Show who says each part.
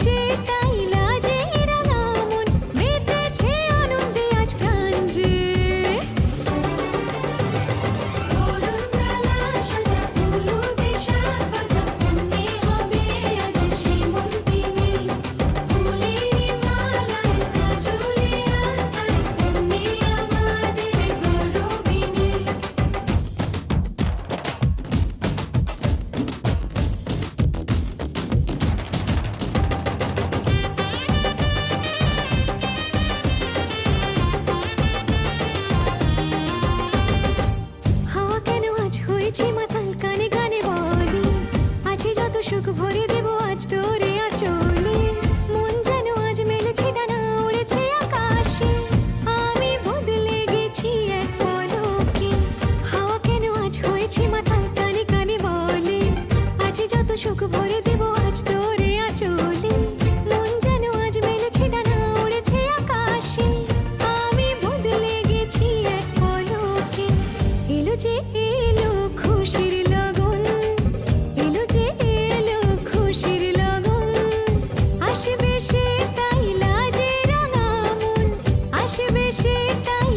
Speaker 1: সে তাই লাজে রাঙা মন মেতেছে আনন্দে আজ প্রাণ যে অরুণ বেলা সাজা হলুদে সাত বাজা মনে হবে আজ সীমন্তিনী ফুলের মালায় কাজলে আলতায় মনে আমাদের গৌরবিনী হাওয়া কেন আজ হয়েছে মাতাল কানে কানে বলে আছে যত সুখ ভরে দেব আজ তোরে আঁচলে মন যেন আজ মেলেছে ডানা উড়েছে আকাশে আমি বদলে গেছি এক পলকে হাওয়া কেন আজ হয়েছে মাতাল কানে কানে বলে আছে যত সুখ ভরে দেব আজ তোরে আঁচলে মন যেন আজ মেলেছে ডানা উড়েছে আকাশে আমি বদলে গেছি এক পলকে এলো যে এলো খুশির লগন এলো যে এলো খুশির লগন আসবে সে তাই লাজে রাঙা মন আসবে সে তাই